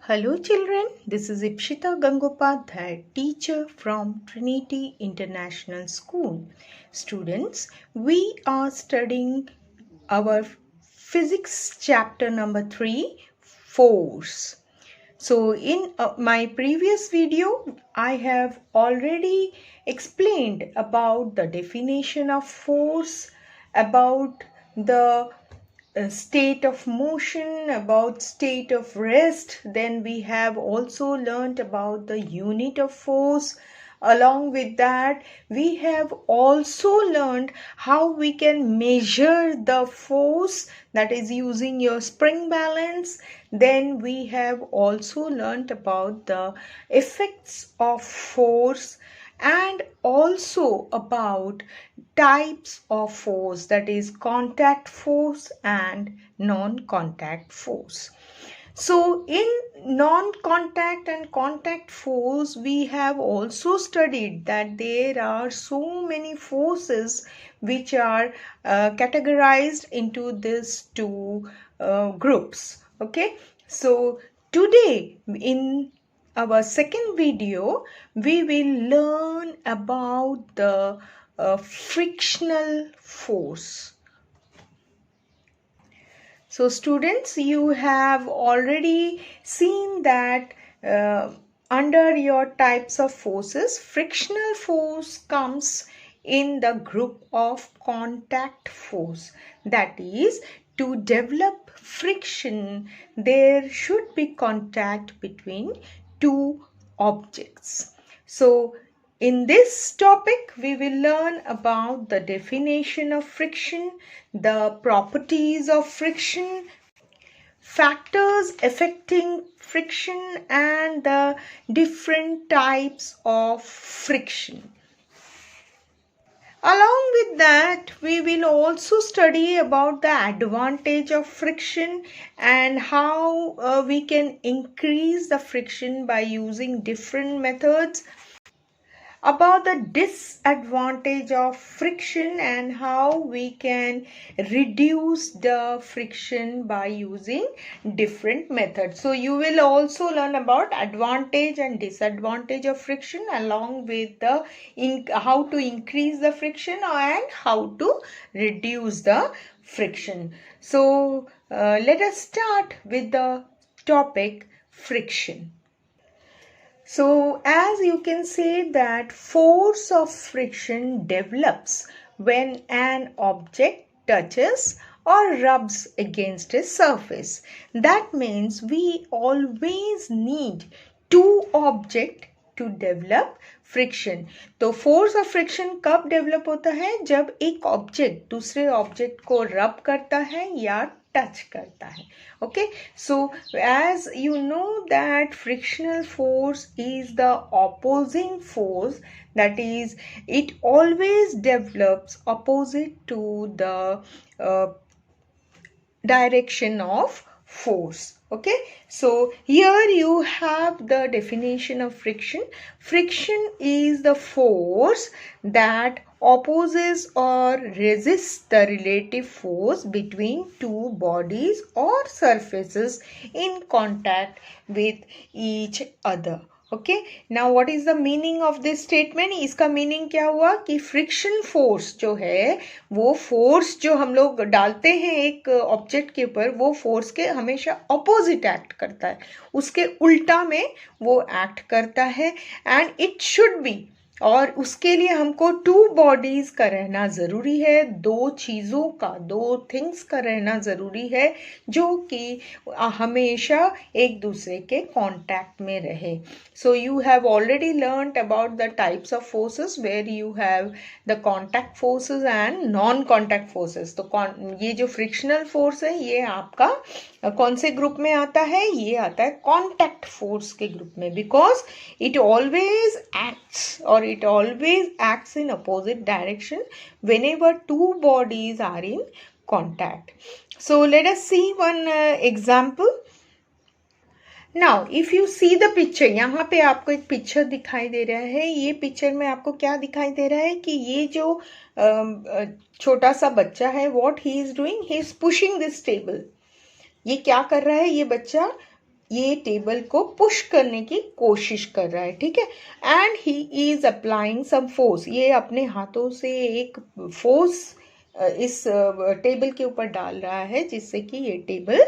Hello children, this is Ipshita Gangopadhyay, teacher from Trinity International School. Students, we are studying our physics chapter number 3, force. So in my previous video, I have already explained about the definition of force, about the state of motion, about state of rest. Then we have also learnt about the unit of force. Along with that, we have also learned how we can measure the force, that is using your spring balance. Then we have also learnt about the effects of force and also about types of force, that is contact force and non-contact force. So in non-contact and contact force, we have also studied that there are so many forces which are categorized into these two groups. Okay, so today in our second video, we will learn about the frictional force. So students, you have already seen that under your types of forces, frictional force comes in the group of contact force. That is, to develop friction, there should be contact between two objects. So in this topic, we will learn about the definition of friction, the properties of friction, factors affecting friction, and the different types of friction. Along with that, we will also study about the advantage of friction and how we can increase the friction by using different methods, about the disadvantage of friction and how we can reduce the friction by using different methods. So you will also learn about advantage and disadvantage of friction, along with the how to increase the friction and how to reduce the friction. So let us start with the topic friction. So as you can say that force of friction develops when an object touches or rubs against a surface. That means we always need two objects to develop friction. तो force of friction कब develop होता है? जब एक object दूसरे object को रब करता है या टच करता है. Okay, so as you know that frictional force is the opposing force, that is it always develops opposite to the direction of force. Okay, so here you have the definition of friction. Friction is the force that opposes or resists the relative force between two bodies or surfaces in contact with each other. Okay, now what is the meaning of this statement? इसका meaning क्या हुआ कि friction force जो है, वो force जो हम लोग डालते हैं एक ऑब्जेक्ट के ऊपर, वो फोर्स के हमेशा अपोजिट एक्ट करता है, उसके उल्टा में वो एक्ट करता है. एंड इट शुड बी, और उसके लिए हमको टू बॉडीज का रहना ज़रूरी है, दो चीज़ों का, दो थिंग्स का रहना ज़रूरी है जो कि हमेशा एक दूसरे के कांटेक्ट में रहे. So you have already learned about the types of forces where you have the contact forces and non contact forces. तो ये जो फ्रिक्शनल फोर्स है, ये आपका कौन से ग्रुप में आता है? ये आता है कांटेक्ट फोर्स के ग्रुप में, बिकॉज इट ऑलवेज एक्ट्स और it always acts in opposite direction whenever two bodies are in contact. So let us see one example. Now if you see the picture, यहाँ पे आपको एक picture दिखाई दे रहा है. ये पिक्चर में आपको क्या दिखाई दे रहा है कि ये जो छोटा सा बच्चा है, what he is doing, he is pushing this table. ये क्या कर रहा है? ये बच्चा ये टेबल को पुश करने की कोशिश कर रहा है, ठीक है। And he is applying some force, ये अपने हाथों से एक फोर्स इस टेबल के ऊपर डाल रहा है जिससे कि ये टेबल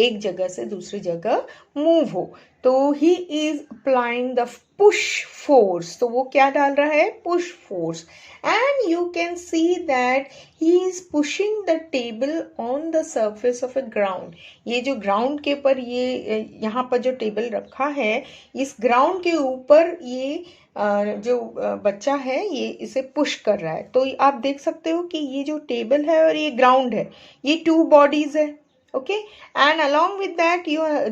एक जगह से दूसरी जगह मूव हो। तो ही is applying the push force, तो वो क्या डाल रहा है, push force. And you can see that he is pushing the table on the surface of a ground. ये जो ग्राउंड के ऊपर ये यहाँ पर जो टेबल रखा है, इस ग्राउंड के ऊपर ये जो बच्चा है ये इसे पुश कर रहा है। तो आप देख सकते हो कि ये जो टेबल है और ये ग्राउंड है, ये टू बॉडीज है, okay. And along with that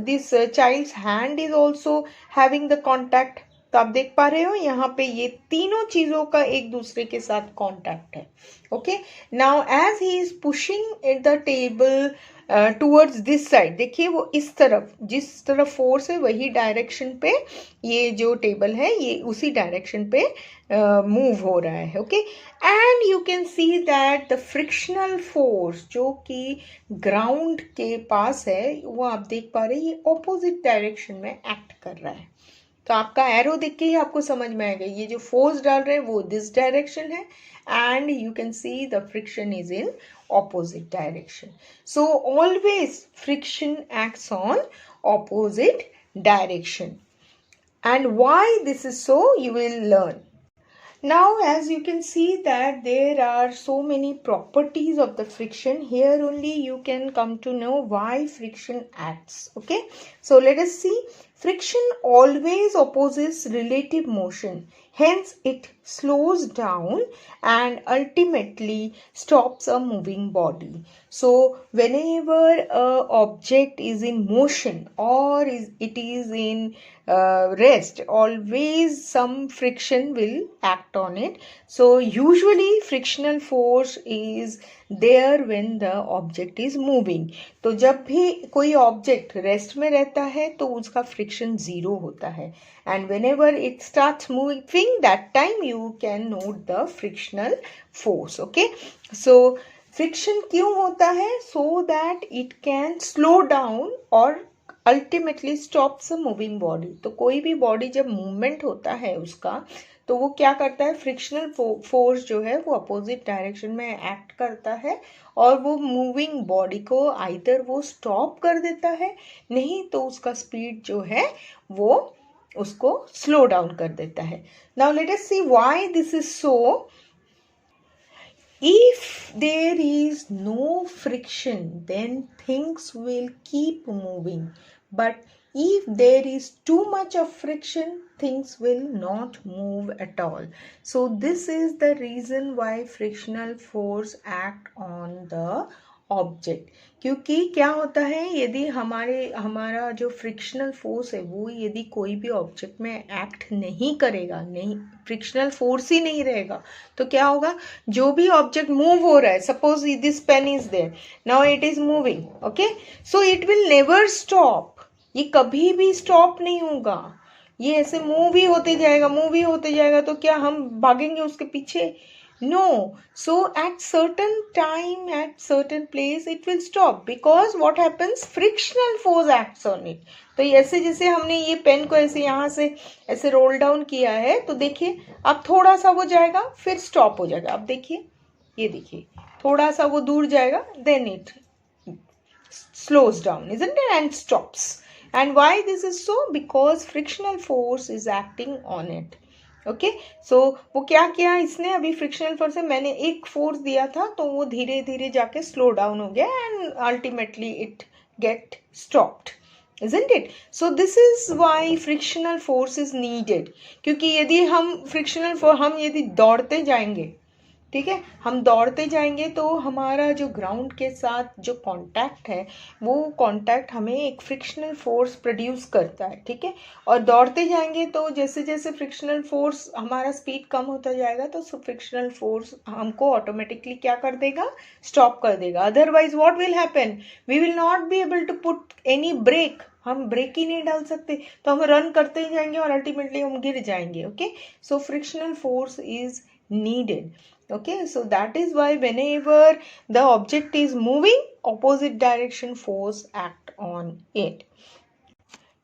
this child's hand is also having the contact। तो आप देख पा रहे हो यहाँ पे ये तीनों चीजों का एक दूसरे के साथ कांटेक्ट है, okay. Now as he is pushing the table towards this side, देखिए वो इस तरफ, जिस तरफ फोर्स है वही डायरेक्शन पे ये जो टेबल है ये उसी डायरेक्शन पे मूव हो रहा है, okay. And you can see that the frictional force जो कि ग्राउंड के पास है, वो आप देख पा रहे हैं ये ऑपोजिट डायरेक्शन में एक्ट कर रहा है। तो आपका एरो देख के ही आपको समझ में आएगा ये जो फोर्स डाल रहे हैं वो दिस डायरेक्शन है, and you can see the friction is in opposite direction. So always friction acts on opposite direction. And why this is so, you will learn. Now as you can see that there are so many properties of the friction, here only you can come to know why friction acts, okay. So let us see. Friction always opposes relative motion, hence it slows down and ultimately stops a moving body. So whenever a object is in motion or it is in rest, always some friction will act on it. So usually frictional force is there when the object is moving. तो जब भी कोई object rest में रहता है तो उसका friction zero होता है, and whenever it starts moving that time you can note the frictional force, okay. So friction क्यों होता है, so that it can slow down और ultimately stops a moving body. तो कोई भी बॉडी जब मूवमेंट होता है उसका, तो वो क्या करता है, फ्रिक्शनल फोर्स जो है वो अपोजिट डायरेक्शन में एक्ट करता है और वो मूविंग बॉडी को आइदर वो स्टॉप कर देता है, नहीं तो उसका स्पीड जो है वो उसको स्लो डाउन कर देता है। Now let us see why this is so. If there is no friction, then things will keep moving. But if there is too much of friction, things will not move at all. So this is the reason why frictional force act on the object. क्योंकि क्या होता है, यदि हमारा जो frictional force है वो यदि कोई भी ऑब्जेक्ट में एक्ट नहीं करेगा, नहीं फ्रिक्शनल फोर्स ही नहीं रहेगा, तो क्या होगा, जो भी ऑब्जेक्ट मूव हो रहा है, suppose this pen is there, now it is moving, okay, so it will never stop, ये कभी भी स्टॉप नहीं होगा, ये ऐसे मूव ही होते जाएगा, मूव ही होते जाएगा। तो क्या हम भागेंगे उसके पीछे? No. So at certain time, at certain place, it will stop because what happens? Frictional force acts on it. तो ऐसे जैसे हमने ये पेन को ऐसे यहाँ से ऐसे रोल डाउन किया है, तो देखिए अब थोड़ा सा वो जाएगा फिर स्टॉप हो जाएगा। अब देखिए, ये देखिए थोड़ा सा वो दूर जाएगा, then it slows down, isn't it, and stops. And why this is so? Because frictional force is acting on it. Okay, so वो क्या किया इसने, अभी फ्रिक्शनल फोर्स है, मैंने एक फोर्स दिया था तो वो धीरे धीरे जाके स्लो डाउन हो गया and ultimately it get stopped, isn't it? So this is why frictional force is needed. क्योंकि यदि हम फ्रिक्शनल फोर्स, हम यदि दौड़ते जाएंगे, ठीक है, हम दौड़ते जाएंगे तो हमारा जो ग्राउंड के साथ जो कांटेक्ट है वो कांटेक्ट हमें एक फ्रिक्शनल फोर्स प्रोड्यूस करता है, ठीक है। और दौड़ते जाएंगे तो जैसे जैसे फ्रिक्शनल फोर्स, हमारा स्पीड कम होता जाएगा तो फ्रिक्शनल फोर्स हमको ऑटोमेटिकली क्या कर देगा, स्टॉप कर देगा। Otherwise what will happen, we will not be able to put any brake, हम ब्रेक ही नहीं डाल सकते, तो हम रन करते ही जाएंगे और अल्टीमेटली हम गिर जाएंगे, okay. So frictional force is needed, okay. So that is why whenever the object is moving, opposite direction force act on it.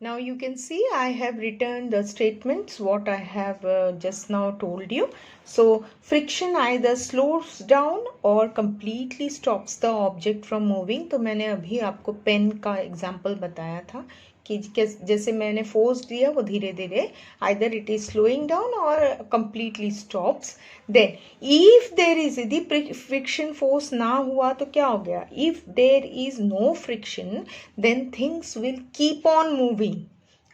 Now you can see I have written the statements what I have just now told you. So friction either slows down or completely stops the object from moving. तो मैंने अभी आपको pen का example बताया था कि जैसे मैंने फोर्स दिया वो धीरे धीरे either it is slowing down or completely stops. Then if there is यदि friction force ना हुआ तो क्या हो गया? If there is no friction then things will keep on moving.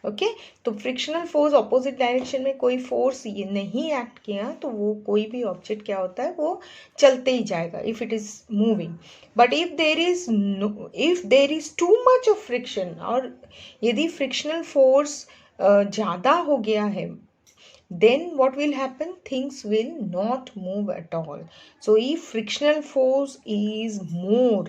Okay तो फ्रिक्शनल फोर्स ऑपोजिट डायरेक्शन में कोई फोर्स ये नहीं एक्ट किया तो वो कोई भी ऑब्जेक्ट क्या होता है वो चलते ही जाएगा if it is moving. But if there is too much of friction और यदि फ्रिक्शनल फोर्स ज़्यादा हो गया है then what will happen? Things will not move at all. So if frictional force is more,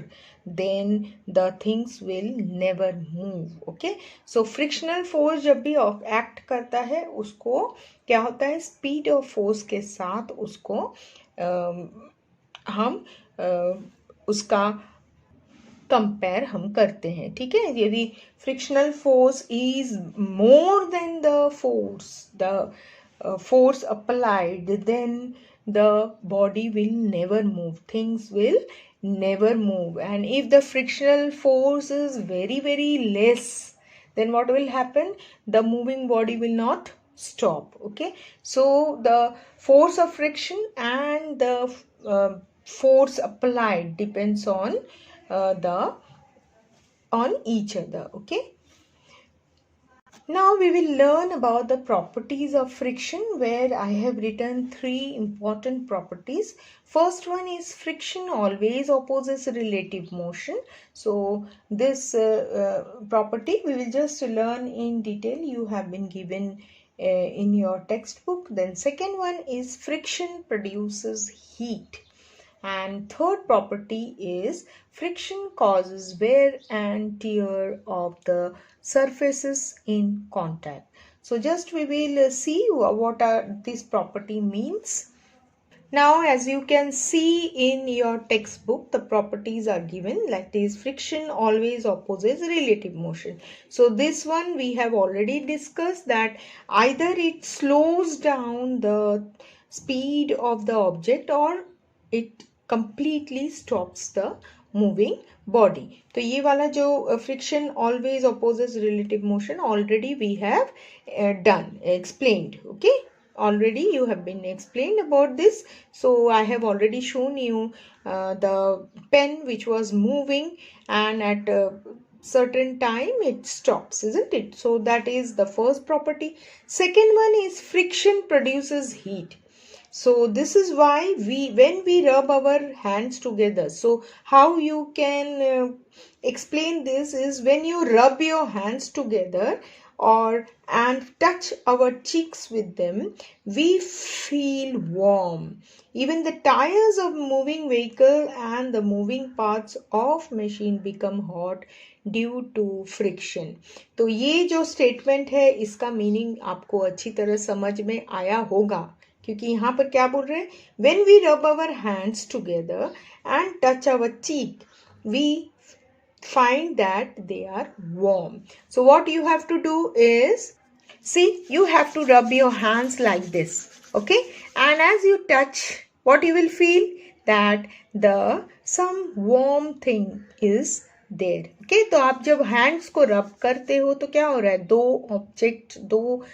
then the things will never move. Okay, so frictional force जब भी act करता है उसको क्या होता है, speed of force के साथ उसको हम उसका कंपेयर हम करते हैं. ठीक है, यदि frictional force is more than the force applied, then the body will never move, things will never move. And if the frictional force is very very less, then what will happen? The moving body will not stop. Okay, so the force of friction and the force applied depends on each other. Okay, now we will learn about the properties of friction, where I have written 3 important properties. First one is friction always opposes relative motion. So this property we will just learn in detail. You have been given in your textbook. Then second one is friction produces heat. And third property is friction causes wear and tear of the surfaces in contact. So just we will see what this property means. Now as you can see in your textbook, the properties are given like this: friction always opposes relative motion. So this one we have already discussed, that either it slows down the speed of the object or it completely stops the moving body. तो ये वाला जो friction always opposes relative motion already we have explained. Okay, already you have been explained about this. So I have already shown you the pen which was moving and at a certain time it stops, isn't it? So that is the first property. Second one is friction produces heat. So this is why when we rub our hands together, so how you can explain this is when you rub your hands together and touch our cheeks with them, we feel warm. Even the tires of moving vehicle and the moving parts of machine become hot due to friction. तो ये जो statement है इसका meaning आपको अच्छी तरह समझ में आया होगा, क्योंकि यहाँ पर क्या बोल रहे हैं, when we rub our hands together and touch our cheek, we find that they are warm. So what you have to do is, see, you have to rub your hands like this. Okay, and as you touch, what you will feel, that some warm thing is there. Okay, तो आप जब hands को रब करते हो तो क्या हो रहा है, दो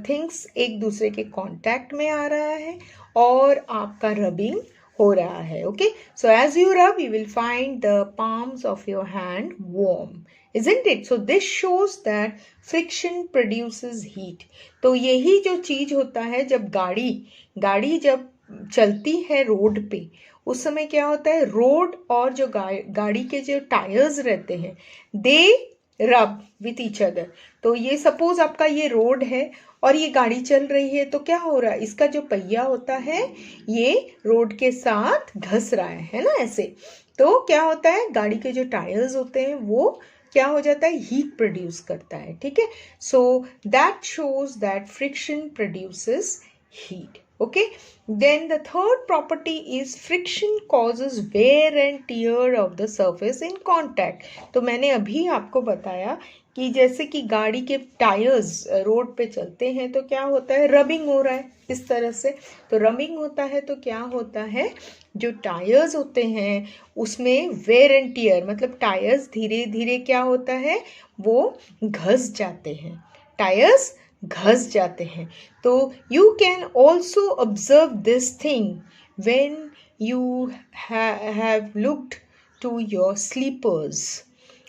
थिंग्स एक दूसरे के कांटेक्ट में आ रहा है और आपका रबिंग हो रहा है. Okay, so as you rub you will find the palms of your hand warm, isn't it? So this shows that friction produces heat. तो यही जो चीज होता है, जब गाड़ी जब चलती है रोड पे, उस समय क्या होता है, रोड और जो गाड़ी के जो टायर्स रहते हैं, दे रब विथ ईच अदर. तो ये सपोज आपका ये रोड है और ये गाड़ी चल रही है, तो क्या हो रहा है, इसका जो पहिया होता है ये रोड के साथ घस रहा है ना, ऐसे. तो क्या होता है, गाड़ी के जो टायर्स होते हैं वो क्या हो जाता है, हीट प्रोड्यूस करता है. ठीक है, so that shows that friction produces heat. Okay, then the third property is friction causes wear and tear of the surface in contact. तो मैंने अभी आपको बताया कि जैसे कि गाड़ी के टायर्स रोड पे चलते हैं तो क्या होता है, रबिंग हो रहा है इस तरह से। तो रबिंग होता है तो क्या होता है, जो टायर्स होते हैं उसमें वेयर एंड टियर, मतलब टायर्स धीरे धीरे क्या होता है, वो घस जाते हैं, टायर्स घस जाते हैं। तो you can also observe this thing when you have looked to your slippers.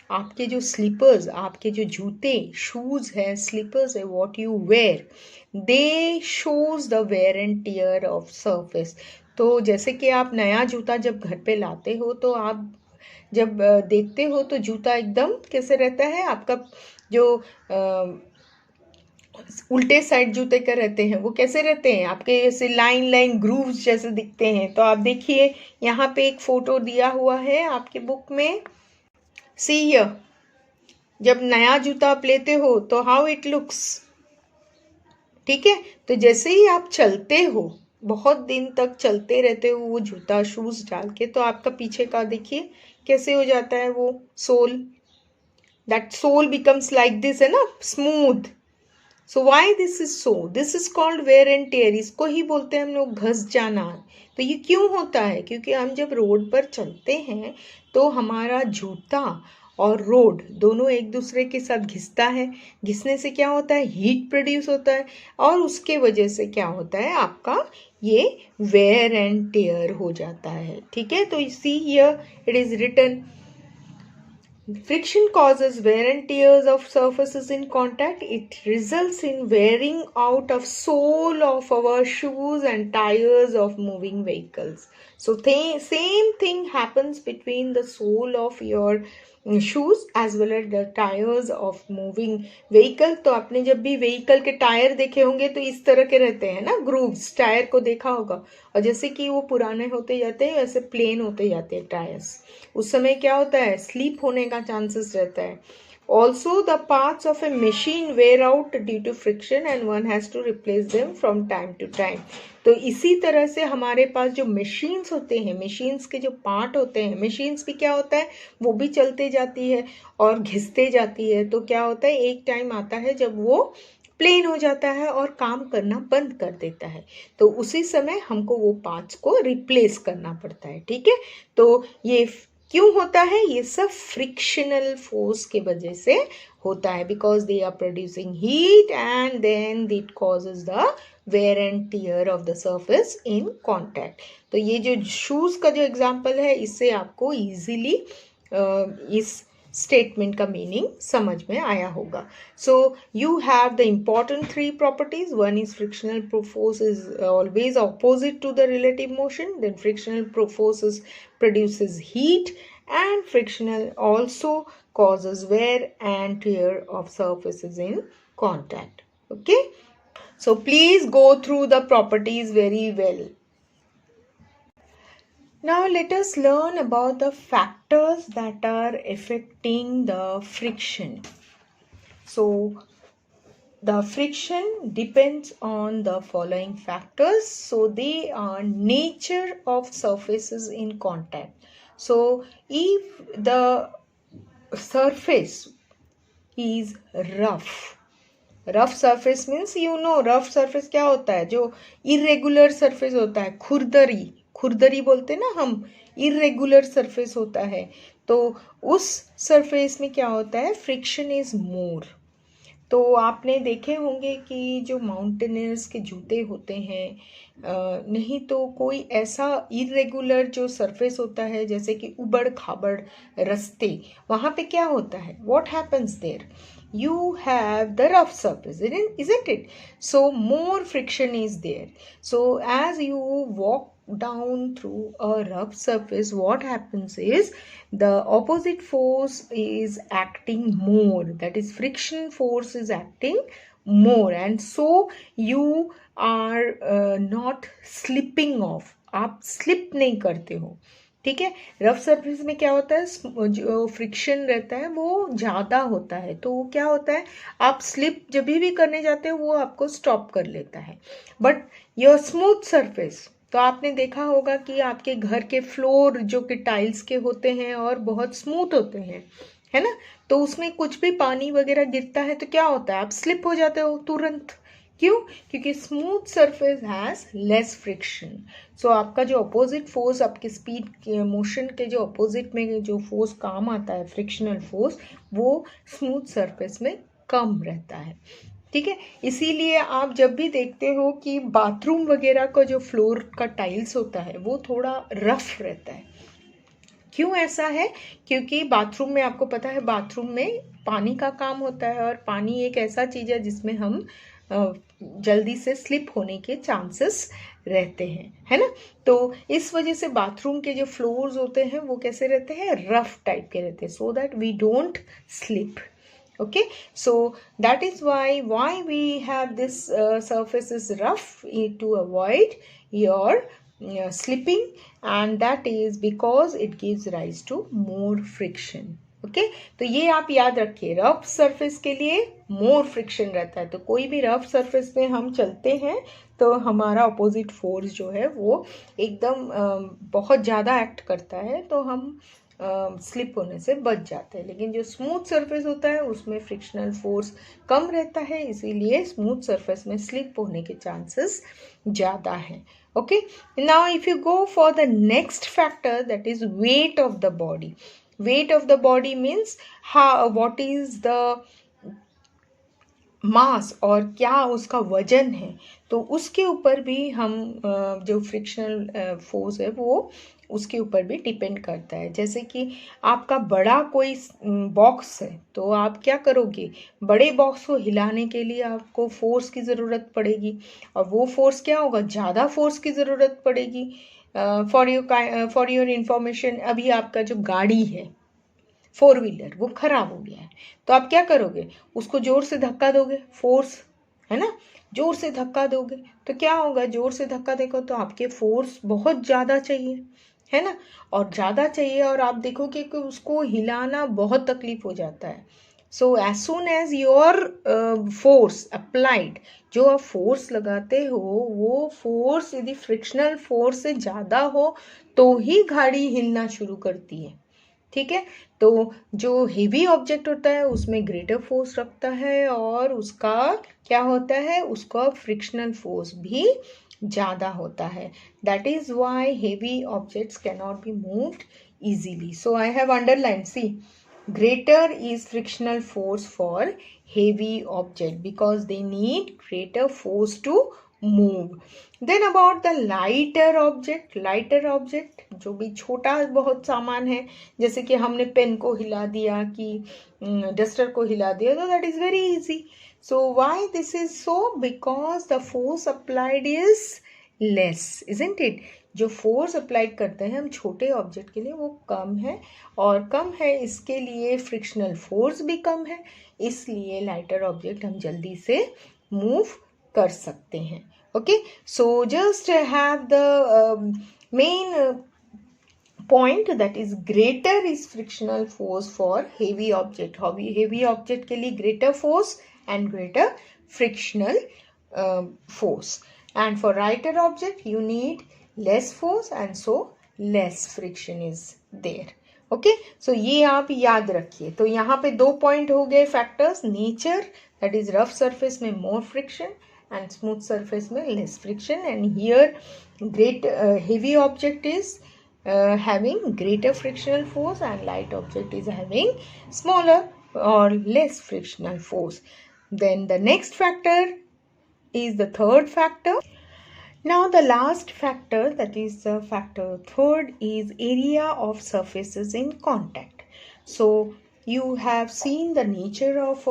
आपके जो स्लीपर्स, आपके जो जूते, शूज है, स्लीपर्स है, what you wear, they shows the wear and tear of surface. तो जैसे कि आप नया जूता जब घर पे लाते हो तो आप जब देखते हो तो जूता एकदम कैसे रहता है, आपका जो उल्टे साइड जूते का रहते हैं वो कैसे रहते हैं, आपके ऐसे लाइन लाइन ग्रूव्स जैसे दिखते हैं। तो आप देखिए यहाँ पे एक फोटो दिया हुआ है आपके बुक में, सी हियर, जब नया जूता आप लेते हो तो हाउ इट लुक्स, ठीक है। तो जैसे ही आप चलते हो, बहुत दिन तक चलते रहते हो वो जूता शूज डाल के, तो आपका पीछे का देखिए कैसे हो जाता है वो sole, that sole becomes like this, है ना, smooth. So why this is so, this is called wear and tear, इसको ही बोलते हैं हम लोग घस जाना। तो ये क्यों होता है, क्योंकि हम जब रोड पर चलते हैं तो हमारा जूता और रोड दोनों एक दूसरे के साथ घिसता है, घिसने से क्या होता है, हीट प्रोड्यूस होता है, और उसके वजह से क्या होता है, आपका ये वेयर एंड टेयर हो जाता है, ठीक है। तो see here it is written, friction causes wear and tears of surfaces in contact. It results in wearing out of sole of our shoes and tires of moving vehicles. So same thing happens between the sole of your shoes as well as the tires of moving vehicle. तो आपने जब भी vehicle के tyre देखे होंगे तो इस तरह के रहते हैं ना, ग्रूव्स, टायर को देखा होगा, और जैसे कि वो पुराने होते जाते हैं वैसे प्लेन होते जाते हैं टायर्स, उस समय क्या होता है, स्लीप होने का चांसेस रहता है। Also the parts of a machine wear out due to friction and one has to replace them from time to time. तो इसी तरह से हमारे पास जो मशीन्स होते हैं, मशीन्स के जो पार्ट होते हैं, मशीन्स भी क्या होता है, वो भी चलते जाती है और घिसते जाती है। तो क्या होता है, एक टाइम आता है जब वो प्लेन हो जाता है और काम करना बंद कर देता है, तो उसी समय हमको वो पार्ट्स को रिप्लेस करना पड़ता है, ठीक है। तो ये क्यों होता है, ये सब फ्रिक्शनल फोर्स के वजह से होता है, because they are producing heat and then it causes the wear and tear of the surface in contact. तो ये जो शूज का जो एग्जाम्पल है, इससे आपको इजीली इस स्टेटमेंट का मीनिंग समझ में आया होगा। So you have the important three properties, one is frictional force is always opposite to the relative motion, then frictional force produces heat, and frictional also causes wear and tear of surfaces in contact. Okay, so please go through the properties very well. Now let us learn about the factors that are affecting the friction. So the friction depends on the following factors. So they are nature of surfaces in contact. So if the surface is rough surface means, you know, rough surface क्या होता है, जो irregular surface होता है, खुरदरी बोलते हैं ना हम, irregular surface होता है, तो उस surface में क्या होता है, friction is more. तो आपने देखे होंगे कि जो माउंटेनियर्स के जूते होते हैं, नहीं तो कोई ऐसा इरेगुलर जो सरफेस होता है, जैसे कि उबड़ खाबड़ रास्ते, वहाँ पे क्या होता है, what happens there, you have the rough surface, isn't it? So more friction is there. So as you walk down through a rough surface, what happens is the opposite force is acting more, that is friction force is acting more, and so you are not slipping off, आप slip नहीं करते हो, ठीक है। Rough surface में क्या होता है, जो फ्रिक्शन रहता है वो ज़्यादा होता है, तो वो क्या होता है, आप स्लिप जब भी करने जाते हो वो आपको स्टॉप कर लेता है। बट योर स्मूथ सरफेस, तो आपने देखा होगा कि आपके घर के फ्लोर जो कि टाइल्स के होते हैं और बहुत स्मूथ होते हैं, है ना, तो उसमें कुछ भी पानी वगैरह गिरता है तो क्या होता है, आप स्लिप हो जाते हो तुरंत। क्यों? क्योंकि smooth surface has less friction. So आपका जो अपोजिट फोर्स, आपके स्पीड के मोशन के जो अपोजिट में जो फोर्स काम आता है, फ्रिक्शनल फोर्स, वो स्मूथ सरफेस में कम रहता है। ठीक है, इसीलिए आप जब भी देखते हो कि बाथरूम वगैरह का जो फ्लोर का टाइल्स होता है वो थोड़ा रफ रहता है। क्यों ऐसा है? क्योंकि बाथरूम में, आपको पता है, बाथरूम में पानी का काम होता है और पानी एक ऐसा चीज़ है जिसमें हम जल्दी से स्लिप होने के चांसेस रहते हैं, है ना। तो इस वजह से बाथरूम के जो फ्लोर्स होते हैं वो कैसे रहते हैं, रफ टाइप के रहते हैं, so that we don't slip. Okay, so that is why we have this surface is rough to avoid your slipping, and that is because it gives rise to more friction. Okay, तो ये आप याद रखिए, rough surface के लिए मोर friction रहता है, तो कोई भी रफ सरफेस पे हम चलते हैं तो हमारा अपोजिट फोर्स जो है वो एकदम बहुत ज़्यादा एक्ट करता है, तो हम स्लिप होने से बच जाते हैं। लेकिन जो स्मूथ सरफेस होता है उसमें फ्रिक्शनल फोर्स कम रहता है, इसीलिए स्मूथ सरफेस में स्लिप होने के चांसेस ज़्यादा हैं. Okay, now if you go for the next factor, that is weight of the body. Weight of the body means what is the मास, और क्या उसका वजन है, तो उसके ऊपर भी हम जो फ्रिक्शनल फोर्स है वो उसके ऊपर भी डिपेंड करता है. जैसे कि आपका बड़ा कोई बॉक्स है तो आप क्या करोगे, बड़े बॉक्स को हिलाने के लिए आपको फोर्स की ज़रूरत पड़ेगी, और वो फोर्स क्या होगा, ज़्यादा फोर्स की ज़रूरत पड़ेगी. फॉर योर इंफॉर्मेशन, अभी आपका जो गाड़ी है 4 व्हीलर वो खराब हो गया है, तो आप क्या करोगे, उसको जोर से धक्का दोगे, फोर्स है ना, जोर से धक्का दोगे तो क्या होगा, जोर से धक्का देखो तो आपके फोर्स बहुत ज़्यादा चाहिए, है ना, और ज़्यादा चाहिए, और आप देखोगे कि उसको हिलाना बहुत तकलीफ हो जाता है. So as soon as your force applied, जो आप फोर्स लगाते हो वो फोर्स यदि फ्रिक्शनल फोर्स से ज़्यादा हो तो ही गाड़ी हिलना शुरू करती है. ठीक है, तो जो हेवी ऑब्जेक्ट होता है उसमें ग्रेटर फोर्स रखता है, और उसका क्या होता है, उसका फ्रिक्शनल फोर्स भी ज़्यादा होता है. That is why heavy objects can not be moved easily. So I have underlined, see, greater is frictional force for heavy object because they need greater force to move. Then about the lighter object जो भी छोटा बहुत सामान है, जैसे कि हमने pen को हिला दिया कि डस्टर को हिला दिया, तो that is very easy. So why this is so? Because the force applied is less, isn't it? जो फोर्स अप्लाइड करते हैं हम छोटे ऑब्जेक्ट के लिए वो कम है, और कम है इसके लिए फ्रिक्शनल फोर्स भी कम है, इसलिए लाइटर ऑब्जेक्ट हम जल्दी से मूव कर सकते हैं. Okay, so just have the main point, that is greater is frictional force for heavy object. Heavy object के लिए greater force and greater frictional force, and for lighter object you need less force and so less friction is there. Okay, so ये आप याद रखिए. तो यहाँ पे 2 point हो गए factors, nature, that is rough surface में more friction and smooth surface में less friction, and here great heavy object is having greater frictional force and light object is having smaller or less frictional force. Then the next factor is the third factor. Now the last factor, that is the factor third, is area of surfaces in contact. So you have seen the nature of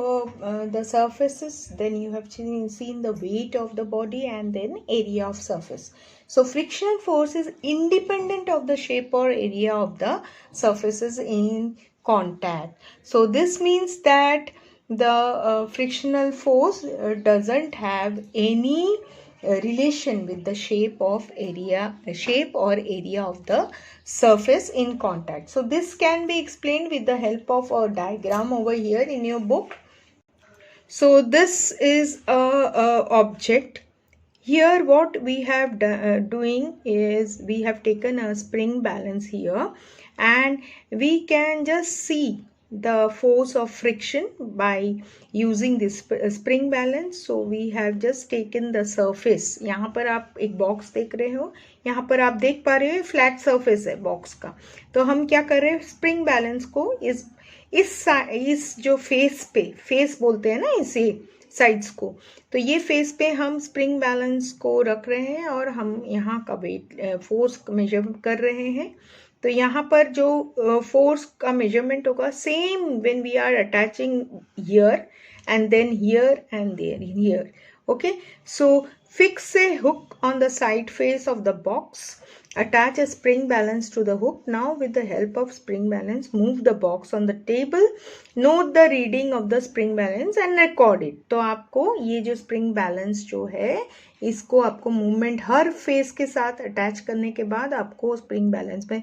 the surfaces, then you have seen the weight of the body, and then area of surface. So frictional force is independent of the shape or area of the surfaces in contact. So this means that the frictional force doesn't have any relation with the shape or area of the surface in contact. So this can be explained with the help of a diagram over here in your book. So this is a object. Here what we have doing is we have taken a spring balance here, and we can just see the force of friction by using this spring balance. So we have just taken the surface. यहाँ पर आप एक box देख रहे हो, यहाँ पर आप देख पा रहे हो फ्लैट सरफेस है बॉक्स का. तो हम क्या कर रहे हैं, स्प्रिंग बैलेंस को इस जो फेस बोलते हैं ना इसे साइड्स को, तो ये फेस पे हम स्प्रिंग बैलेंस को रख रहे हैं और हम यहाँ का वेट फोर्स मेजर कर रहे हैं. तो यहाँ पर जो फोर्स का मेजरमेंट होगा same when we are attaching here and then here and there here. Okay, so fix a hook on the side face of the box. Attach a spring balance to the hook. Now with the help of spring balance, move the box on the table. Note the reading of the spring balance and record it. तो आपको ये जो spring balance जो है इसको आपको movement हर face के साथ अटैच करने के बाद आपको स्प्रिंग बैलेंस में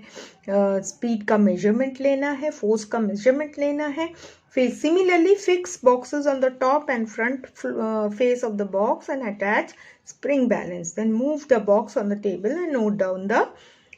स्पीड का मेजरमेंट लेना है, फोर्स का मेजरमेंट लेना है. फिर similarly fix boxes on the top and front face of the box and attach spring balance. Then move the box on the table and note down the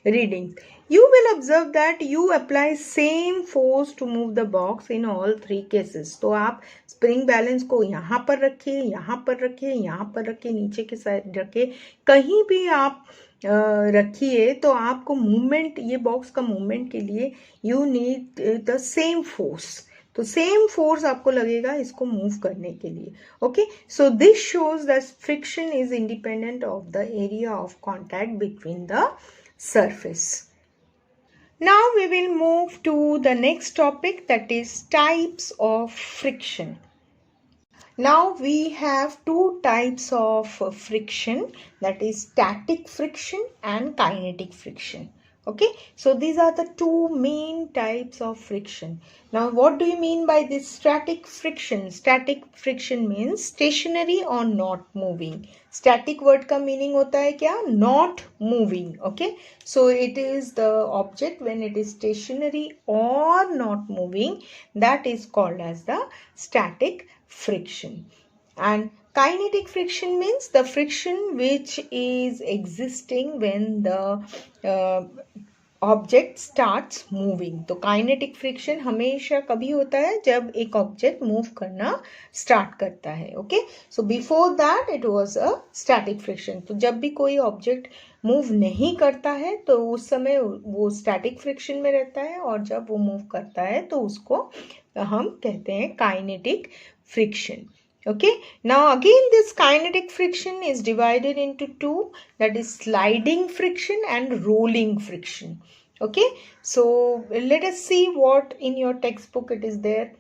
readings. You will observe that you apply same force to move the box in all three cases. तो आप spring balance को यहाँ पर रखिए, यहाँ पर रखिए, यहाँ पर रखिए, नीचे के साइड रखिए, कहीं भी आप रखिए तो आपको मूवमेंट, ये बॉक्स का मूवमेंट के लिए you need the same force. तो सेम फोर्स आपको लगेगा इसको मूव करने के लिए. Okay, so this shows that friction is independent of the area of contact between the surface. Now we will move to the next topic, that is types of friction. Now we have two types of friction, that is static friction and kinetic friction. Okay, so these are the two main types of friction. Now what do you mean by this static friction? Static friction means stationary or not moving. Static word का meaning होता है क्या? Not moving. Okay, so it is the object when it is stationary or not moving, that is called as the static friction. And kinetic friction means the friction which is existing when the object starts moving. तो kinetic friction हमेशा कभी होता है जब एक object move करना start करता है. Okay, so before that it was a static friction. तो जब भी कोई ऑब्जेक्ट मूव नहीं करता है तो उस समय वो स्टैटिक फ्रिक्शन में रहता है, और जब वो मूव करता है तो उसको हम कहते हैं kinetic friction. Okay, now again this kinetic friction is divided into two, that is sliding friction and rolling friction. Okay, so let us see what in your textbook it is there.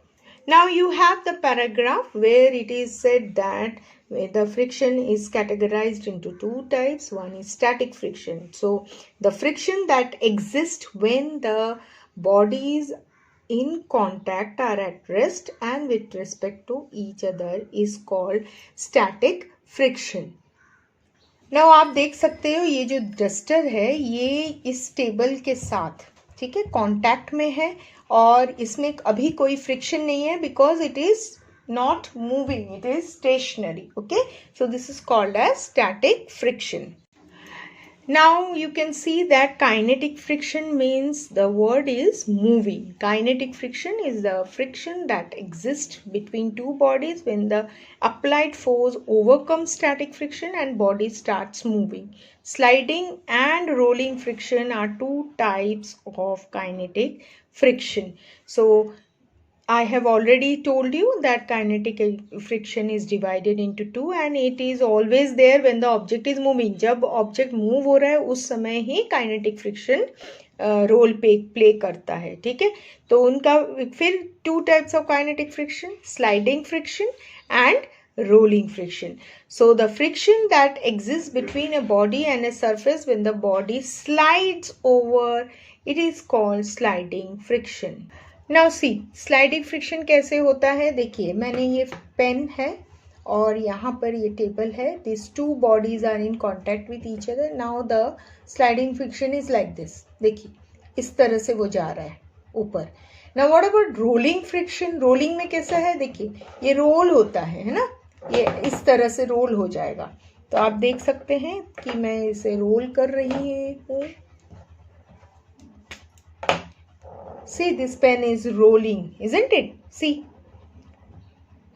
Now you have the paragraph where it is said that the friction is categorized into two types. One is static friction. So the friction that exists when the bodies in contact are at rest and with respect to each other is called static friction. Now आप देख सकते हो ये जो duster है ये इस table के साथ, ठीक है, कांटेक्ट में है और इसमें अभी कोई फ्रिक्शन नहीं है because it is not moving, it is stationary. Okay, so this is called as static friction. Now you can see that kinetic friction means the word is moving. Kinetic friction is the friction that exists between two bodies when the applied force overcomes static friction and body starts moving. Sliding and rolling friction are two types of kinetic friction. So I have already told you that kinetic friction is divided into two and it is always there when the object is moving. जब object move हो रहा है उस समय ही kinetic friction role play करता है. ठीक है, तो उनका फिर two types of kinetic friction, sliding friction and rolling friction. So the friction that exists between a body and a surface when the body slides over, it is called sliding friction. Now see, sliding friction कैसे होता है. देखिए मैंने ये pen है और यहाँ पर ये टेबल है. This two bodies are in contact with each other. Now the sliding friction is like this. देखिए इस तरह से वो जा रहा है ऊपर. Now what about rolling friction? Rolling में कैसा है, देखिए ये रोल होता है ना, ये इस तरह से रोल हो जाएगा. तो आप देख सकते हैं कि मैं इसे रोल कर रही हूँ. See, this pen is rolling, isn't it? See.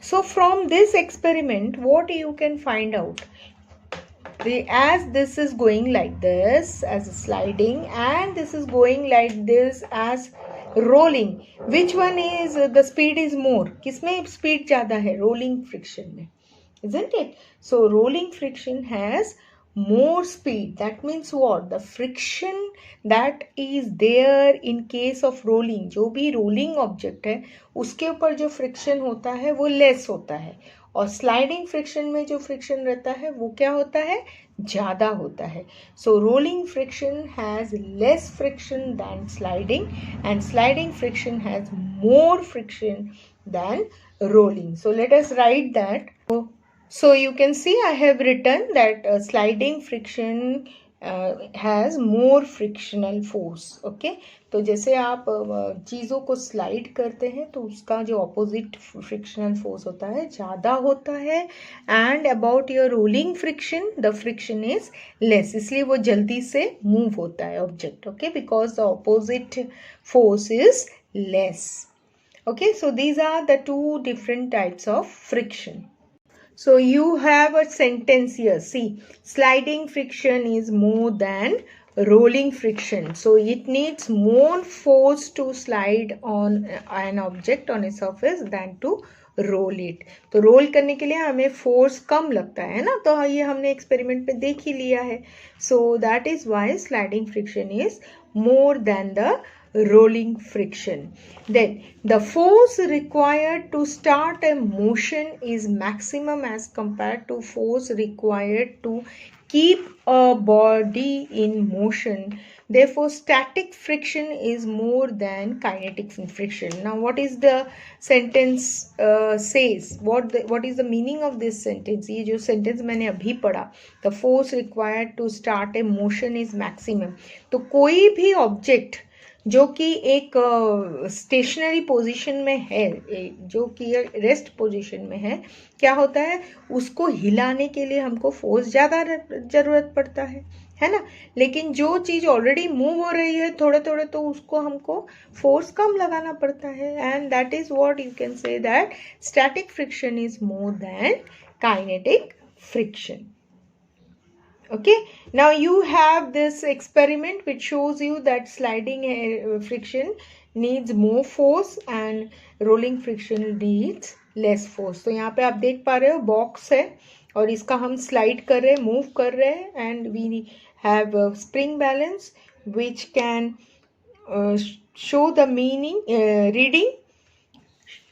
So from this experiment, what you can find out? As this is going like this as sliding, and this is going like this as rolling, which one is the speed is more? किसमें speed ज़्यादा है? Rolling friction में, isn't it? So rolling friction has more speed. That means what? The friction that is there in case of rolling, जो भी rolling object है उसके ऊपर जो friction होता है वो less होता है, और sliding friction में जो friction रहता है वो क्या होता है? ज़्यादा होता है. So rolling friction has less friction than sliding, and sliding friction has more friction than rolling. So let us write that. So you can see I have written that sliding friction has more frictional force. Okay, तो जैसे आप चीज़ों को slide करते हैं तो उसका जो ऑपोजिट फ्रिक्शनल फोर्स होता है ज़्यादा होता है. And about your rolling friction, the friction is less, इसलिए वो जल्दी से मूव होता है object. Okay, because the opposite force is less. Okay, so these are the two different types of friction. So you have a sentence here. See, sliding friction is more than rolling friction. So it needs more force to slide on an object on a surface than to roll it. तो role करने के लिए हमें force कम लगता है ना, तो ये हमने एक्सपेरिमेंट में देख ही लिया है. So that is why sliding friction is more than the rolling friction. Then the force required to start a motion is maximum as compared to force required to keep a body in motion. Therefore static friction is more than kinetic friction. Now what is the sentence says? What is the meaning of this sentence? ये जो sentence मैंने अभी पढ़ा, the force required to start a motion is maximum. तो कोई भी object जो कि एक स्टेशनरी पोजीशन में है, जो कि रेस्ट पोजीशन में है, क्या होता है, उसको हिलाने के लिए हमको फोर्स ज़्यादा ज़रूरत पड़ता है ना. लेकिन जो चीज़ ऑलरेडी मूव हो रही है थोड़े थोड़े, तो उसको हमको फोर्स कम लगाना पड़ता है. And that is what you can say that static friction is more than kinetic friction. Okay, now you have this experiment which shows you that sliding friction needs more force and rolling friction needs less force. तो यहाँ पे आप देख पा रहे हो box है और इसका हम स्लाइड कर रहे हैं, मूव कर रहे हैं, and we have spring balance which can show the reading,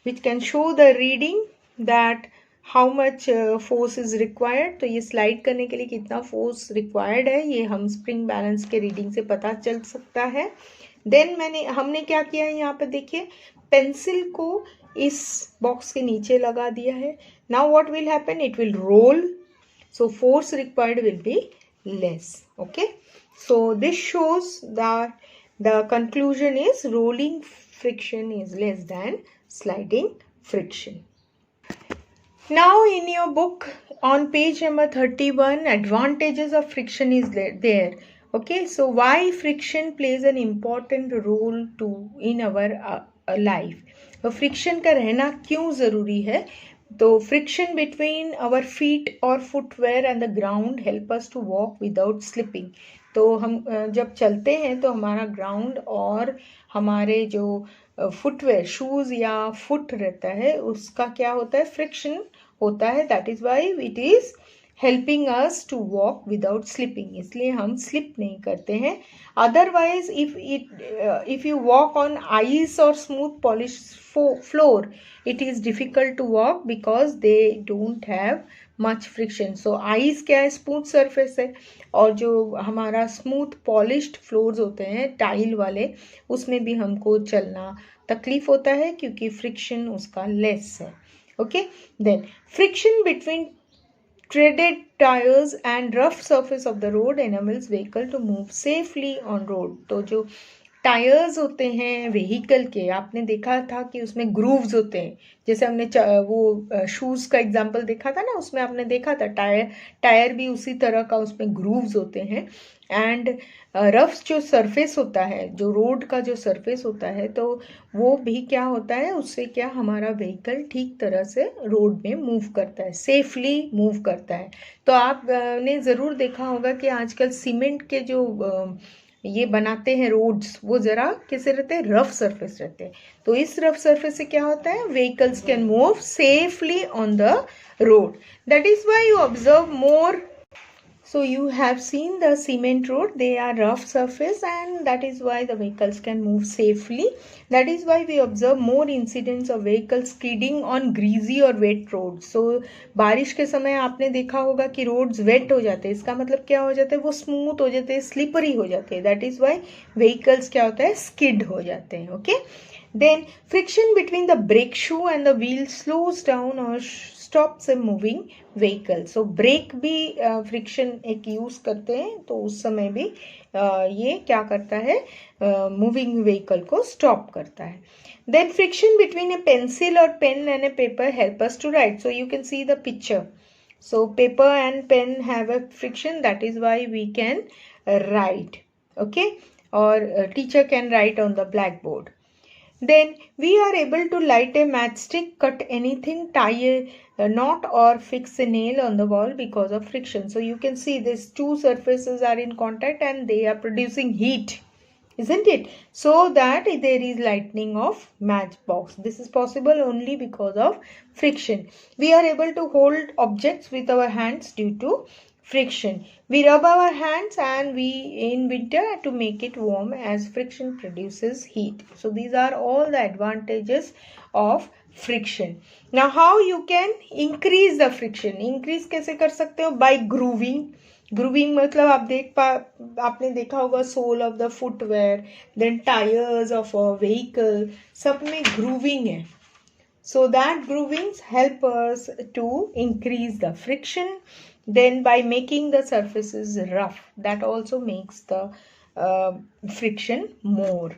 which can show the reading that how much force is required. तो ये स्लाइड करने के लिए कितना फोर्स रिक्वायर्ड है ये हम स्प्रिंग बैलेंस के रीडिंग से पता चल सकता है. देन हमने क्या किया है, यहाँ पे देखिए पेंसिल को इस बॉक्स के नीचे लगा दिया है. Now what will happen, it will roll, so force required will be less. Okay, so this shows that the conclusion is rolling friction is less than sliding friction. Now in your book on page number 31, advantages of friction is there. Okay, so why friction plays an important role to in our life. तो friction का रहना क्यों ज़रूरी है? तो friction between our feet or footwear and the ground help us to walk without slipping. तो हम जब चलते हैं तो हमारा ग्राउंड और हमारे जो फुटवेयर शूज़ या फुट रहता है उसका क्या होता है, फ्रिक्शन होता है. That is why it is helping us to walk without slipping, इसलिए हम स्लिप नहीं करते हैं. Otherwise if you walk on ice और smooth polish floor it is difficult to walk because they don't have much friction. So ice क्या है, smooth surface है, और जो हमारा स्मूथ पॉलिश्ड फ्लोर्स होते हैं टाइल वाले, उसमें भी हमको चलना तकलीफ होता है क्योंकि फ्रिक्शन उसका लेस है. Okay, then friction between treaded tires and rough surface of the road enables vehicle to move safely on road. तो जो टायर्स होते हैं व्हीकल के, आपने देखा था कि उसमें ग्रूव्स होते हैं, जैसे हमने वो शूज का एग्जांपल देखा था ना, उसमें आपने देखा था टायर भी उसी तरह का उसमें ग्रूव्स होते हैं. एंड रफ जो सरफेस होता है, जो रोड का जो सरफेस होता है, तो वो भी क्या होता है, उससे क्या हमारा व्हीकल ठीक तरह से रोड में मूव करता है, सेफली मूव करता है. तो आपने ज़रूर देखा होगा कि आजकल सीमेंट के जो ये बनाते हैं रोड्स, वो ज़रा कैसे रहते हैं, रफ सरफेस रहते हैं. तो इस रफ सरफेस से क्या होता है, vehicles can move safely on the road. That is why you observe more. So you have seen the cement road, they are rough surface, and that is why the vehicles can move safely. That is why we observe more incidents of vehicles skidding on greasy or wet roads. So बारिश के समय आपने देखा होगा कि roads wet हो जाते हैं, इसका मतलब क्या हो जाता है, वो smooth हो जाते हैं, slippery हो जाते हैं. That is why vehicles क्या होता है, skid हो जाते हैं. Okay, then friction between the brake shoe and the wheel slows down or stops a moving vehicle. So brake भी फ्रिक्शन एक यूज करते हैं, तो उस समय भी ये क्या करता है, मूविंग व्हीकल को स्टॉप करता है. Then friction between a pencil और pen and a paper help us to write. So you can see the picture. So paper and pen have a friction, that is why we can write. Okay, और teacher can write on the black board. Then we are able to light a matchstick, cut anything, tie a knot or fix a nail on the wall because of friction. So you can see these two surfaces are in contact and they are producing heat, isn't it? So that there is lightning of matchbox. This is possible only because of friction. We are able to hold objects with our hands due to friction. We rub our hands and we in winter to make it warm as friction produces heat. So these are all the advantages of friction. Now how you can increase the friction? Increase कैसे कर सकते हो? By grooving. Grooving मतलब आपने देखा होगा sole of the footwear, then tyres of a vehicle, सब में ग्रूविंग है. So that groovings help us to increase the friction. Then by making the surfaces rough, that also makes the friction more.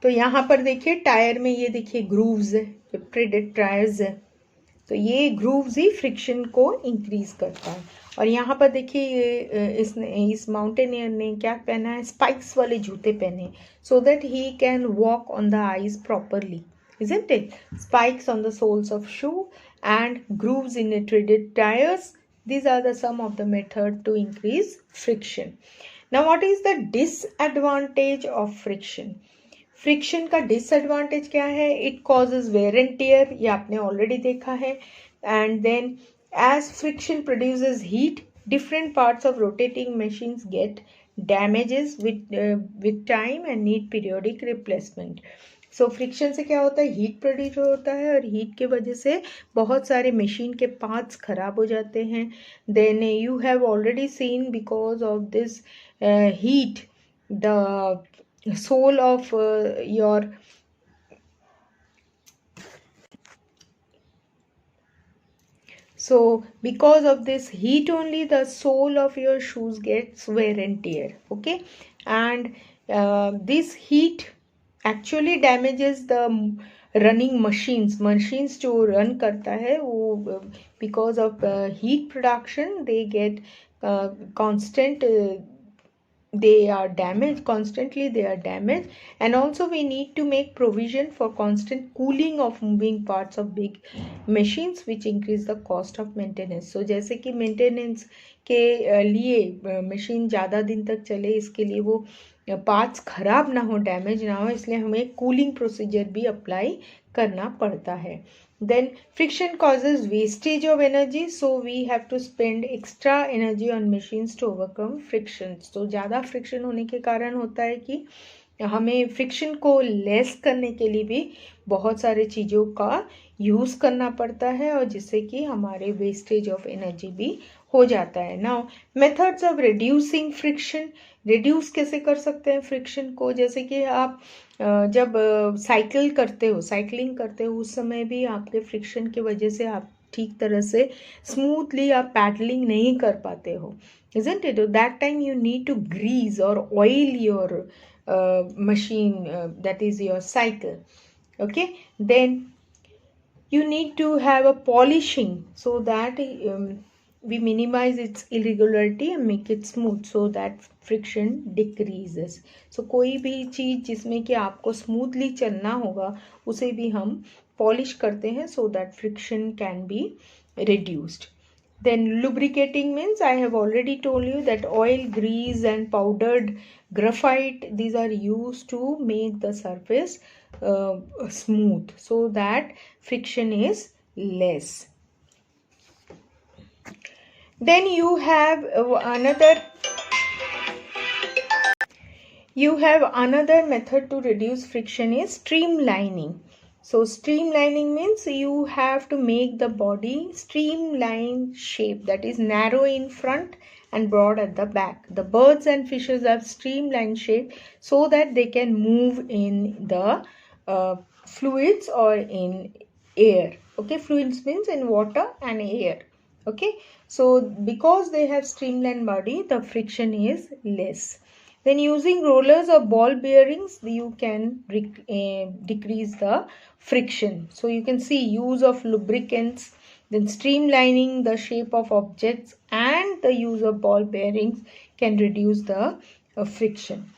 तो यहाँ पर देखिए tyre में ये देखिए ग्रूव्स है, जो थ्रेडेड टायर्स है, तो ये ग्रूव्स ही फ्रिक्शन को इंक्रीज करता है. और यहाँ पर देखिए ये इस माउंटेनियर ने क्या पहना है, स्पाइक्स वाले जूते पहने, so that he can walk on the ice properly, isn't it? Spikes on the soles of shoe and grooves in a threaded tires. These are the some of the method to increase friction. Now what is the disadvantage of friction? Friction का disadvantage क्या है? It causes wear and tear, ये आपने already देखा है. And then as friction produces heat, different parts of rotating machines get damages with time and need periodic replacement. So friction से क्या होता है, हीट प्रोड्यूस होता है, और हीट के वजह से बहुत सारे मशीन के पार्ट्स खराब हो जाते हैं. Then you have already seen because of this heat the sole of your so because of this heat only the sole of your shoes gets wear and tear. Okay, and this heat actually damages the running machines जो run करता है वो because of heat production they get constant they are damaged constantly, they are damaged. And also we need to make provision for constant cooling of moving parts of big machines which increase the cost of maintenance. So जैसे कि maintenance के लिए machine ज़्यादा दिन तक चले, इसके लिए वो पार्ट्स खराब ना हो, डैमेज ना हो, इसलिए हमें कूलिंग प्रोसीजर भी अप्लाई करना पड़ता है. Then friction causes wastage of energy, so we have to spend extra energy on machines to overcome friction. तो ज़्यादा फ्रिक्शन होने के कारण होता है कि हमें फ्रिक्शन को लेस करने के लिए भी बहुत सारे चीज़ों का यूज़ करना पड़ता है और जिससे कि हमारे वेस्टेज ऑफ एनर्जी भी हो जाता है. Now methods of reducing friction. Reduce कैसे कर सकते हैं फ्रिक्शन को? जैसे कि आप जब साइकिलिंग करते हो उस समय भी आपके फ्रिक्शन की वजह से आप ठीक तरह से स्मूथली आप पैडलिंग नहीं कर पाते हो, isn't it? That time you need to grease or oil your machine, that is your cycle. Okay, then you need to have a polishing so that we minimize its irregularity and make it smooth so that friction decreases. So कोई भी चीज़ जिसमें कि आपको smoothly चलना होगा उसे भी हम पॉलिश करते हैं so that friction can be reduced. Then lubricating means I have already told you that oil, grease and powdered graphite, these are used to make the surface smooth so that friction is less. Then you have another method to reduce friction is streamlining. So streamlining means you have to make the body streamline shape, that is narrow in front and broad at the back. The birds and fishes have streamlined shape so that they can move in the fluids or in air. Okay, fluids means in water and air. Okay, so because they have streamlined body, the friction is less. Then using rollers or ball bearings, you can decrease the friction. So you can see use of lubricants, then streamlining the shape of objects and the use of ball bearings can reduce the friction.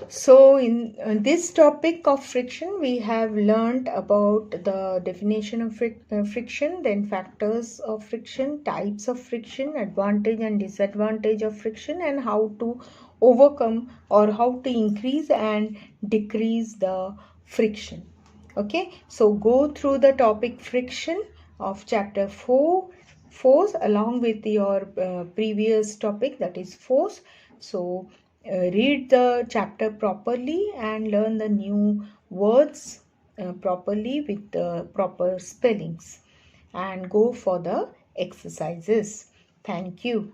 So in this topic of friction, we have learned about the definition of friction, then factors of friction, types of friction, advantage and disadvantage of friction, and how to overcome or how to increase and decrease the friction. Okay, so go through the topic friction of chapter 4, force, along with your previous topic, that is force. So read the chapter properly and learn the new words properly with the proper spellings and go for the exercises. Thank you.